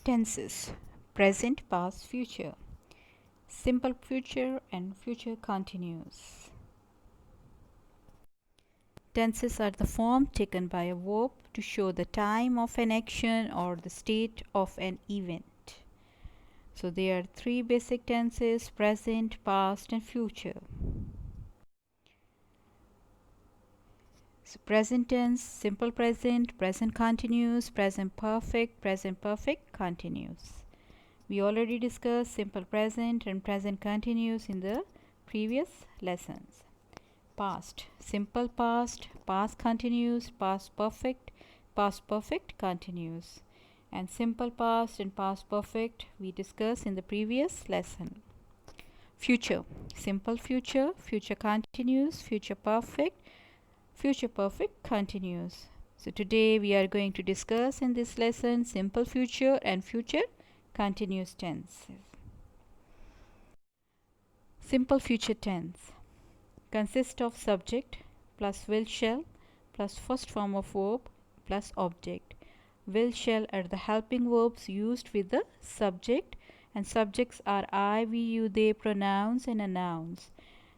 Tenses: present, past, future, simple future and future continuous. Tenses are the form taken by a verb to show the time of an action or the state of an event. So there are three basic tenses: present, past and future. So present tense, simple present, present continuous, present perfect continuous. We already discussed simple present and present continuous in the previous lessons. Past: simple past, past continuous, past perfect continuous. And simple past and past perfect we discussed in the previous lesson. Future: simple future, future continuous, future perfect continuous. So today we are going to discuss in this lesson simple future and future continuous tenses. Simple future tense consists of subject plus will shall plus first form of verb plus object. Will shall are the helping verbs used with the subject, and subjects are I, we, you, they pronouns and nouns.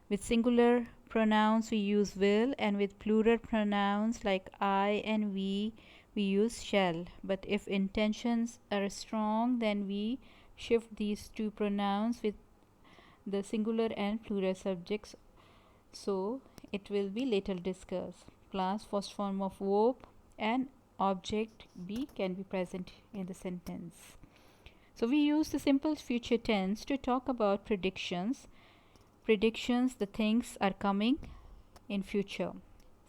With singular pronouns we use will, and with plural pronouns like I and we use shall. But if intentions are strong, then we shift these two pronouns with the singular and plural subjects, so it will be later discussed. Plus first form of verb and object be can be present in the sentence. So we use the simple future tense to talk about predictions, the things are coming in future.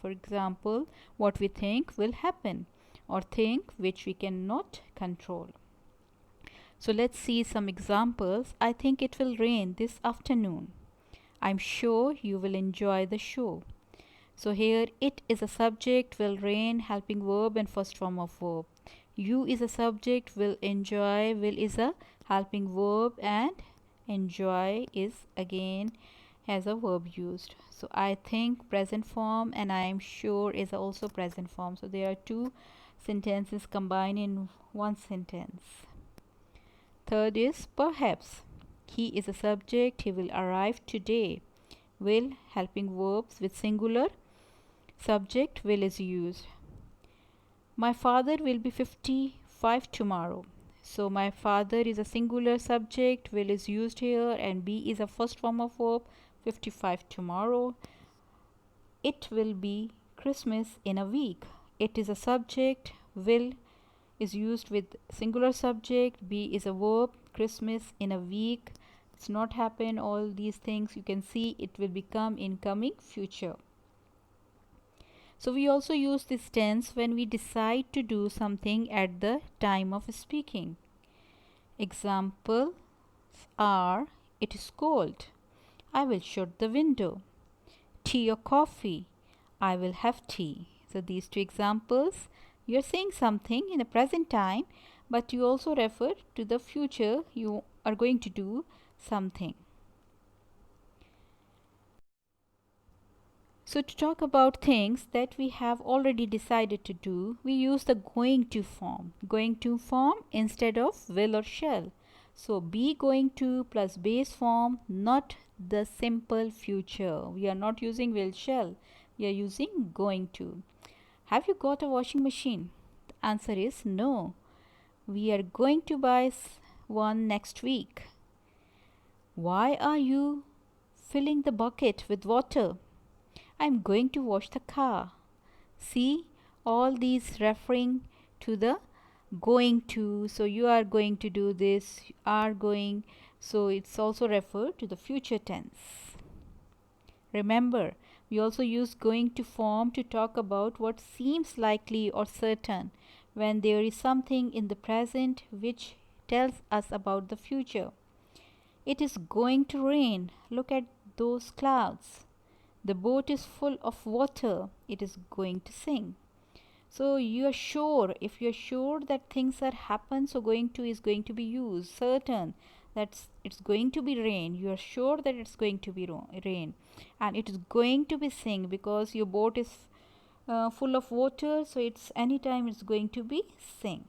For example, what we think will happen or think which we cannot control. So let's see some examples. I think it will rain this afternoon. I'm sure you will enjoy the show. So here it is a subject, will rain helping verb and first form of verb. You is a subject, will enjoy, will is a helping verb, and enjoy is again has a verb used. So I think present form and I am sure is also present form. So there are two sentences combined in one sentence. Third is perhaps. He is a subject, he will arrive today. Will helping verbs with singular subject will is used. My father will be 55 tomorrow. So my father is a singular subject, will is used here, and be is a first form of verb, 55 tomorrow. It will be Christmas in a week. It is a subject, will is used with singular subject, be is a verb, Christmas in a week. It's not happen, all these things you can see it will become incoming future. So we also use this tense when we decide to do something at the time of speaking. Examples are: it is cold, I will shut the window. Tea or coffee, I will have tea. So these two examples, you're saying something in the present time, but you also refer to the future, you are going to do something. So to talk about things that we have already decided to do, we use the going to form. Going to form instead of will or shall. So be going to plus base form, not the simple future. We are not using will shall. We are using going to. Have you got a washing machine? The answer is no. We are going to buy one next week. Why are you filling the bucket with water? I'm going to wash the car. See, all these referring to the going to. So you are going to do this, you are going. So it's also referred to the future tense. Remember, we also use going to form to talk about what seems likely or certain when there is something in the present which tells us about the future. It is going to rain. Look at those clouds. The boat is full of water. It is going to sink. So you are sure, if you are sure that things are happen, so going to is going to be used. Certain that it's going to be rain. You are sure that it's going to be rain, and it is going to be sink because your boat is full of water. So it's anytime it's going to be sink.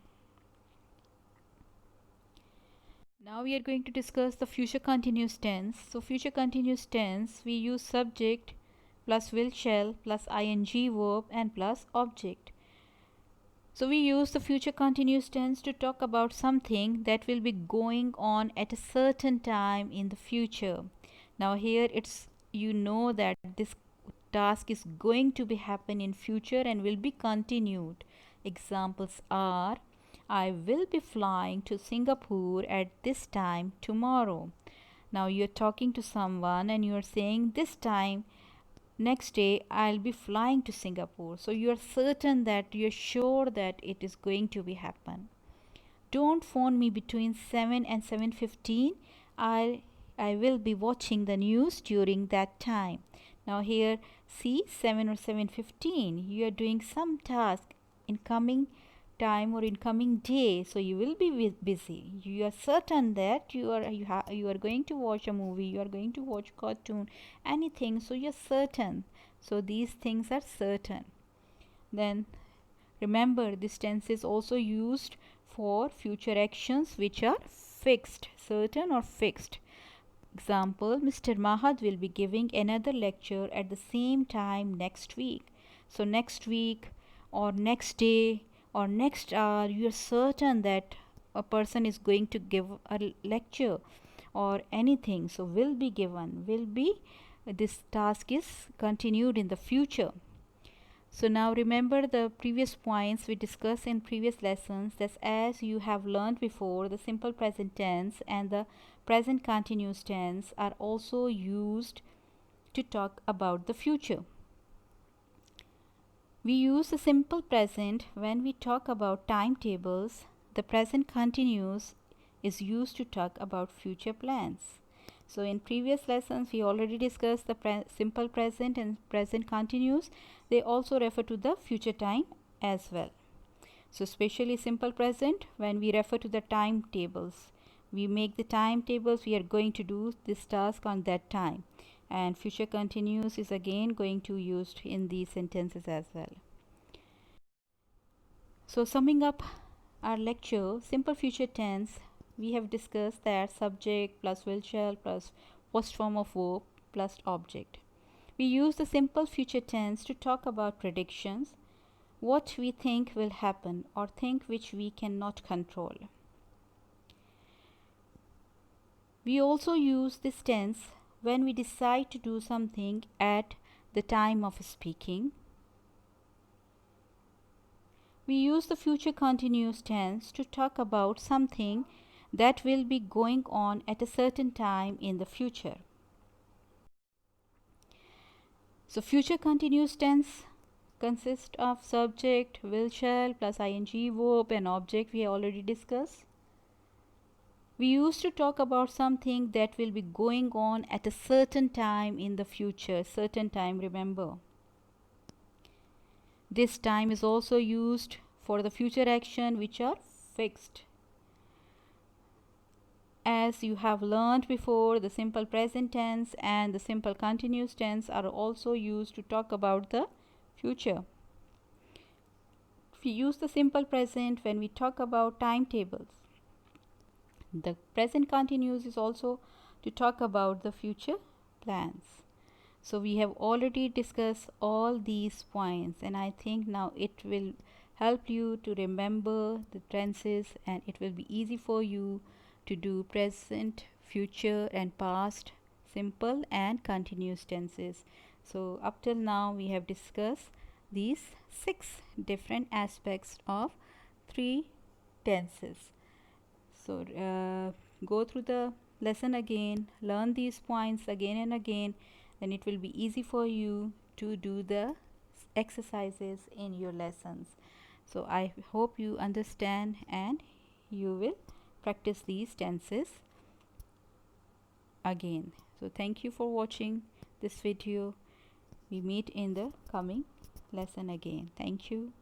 Now we are going to discuss the future continuous tense. So future continuous tense, we use subject plus will shall plus ing verb and plus object. So we use the future continuous tense to talk about something that will be going on at a certain time in the future. Now here it's, you know that this task is going to be happen in future and will be continued. Examples are, I will be flying to Singapore at this time tomorrow. Now you're talking to someone and you're saying this time next day I'll be flying to Singapore. So you're certain that you're sure that it is going to be happen. Don't phone me between 7 and 7:15. I will be watching the news during that time. Now here see 7 or 7:15. You are doing some task in coming time or in coming day, so you will be busy. You are certain that you are going to watch a movie, you are going to watch cartoon, anything, so you're certain. So these things are certain. Then remember, this tense is also used for future actions which are fixed, certain or fixed. Example, Mr. Mahad will be giving another lecture at the same time next week. So next week or next day or next hour, you are certain that a person is going to give a lecture or anything. So will be given, will be, this task is continued in the future. So now remember the previous points we discussed in previous lessons, that as you have learned before, the simple present tense and the present continuous tense are also used to talk about the future. We use the simple present when we talk about timetables. The present continuous is used to talk about future plans. So in previous lessons we already discussed the simple present and present continuous. They also refer to the future time as well. So especially simple present, when we refer to the timetables, we make the timetables, we are going to do this task on that time, and future continuous is again going to used in these sentences as well. So summing up our lecture, simple future tense, we have discussed that subject plus will shall plus first form of verb plus object. We use the simple future tense to talk about predictions, what we think will happen or think which we cannot control. We also use this tense when we decide to do something at the time of speaking. We use the future continuous tense to talk about something that will be going on at a certain time in the future. So future continuous tense consists of subject, will shall plus ing verb and object we already discussed. We used to talk about something that will be going on at a certain time in the future. Certain time, remember. This time is also used for the future action which are fixed. As you have learned before, the simple present tense and the simple continuous tense are also used to talk about the future. We use the simple present when we talk about timetables. The present continuous is also to talk about the future plans. So we have already discussed all these points, and I think now it will help you to remember the tenses, and it will be easy for you to do present, future and past, simple and continuous tenses. So up till now we have discussed these 6 different aspects of 3 tenses. So go through the lesson again, learn these points again and again, then it will be easy for you to do the exercises in your lessons. So I hope you understand and you will practice these tenses again. So thank you for watching this video. We meet in the coming lesson again. Thank you.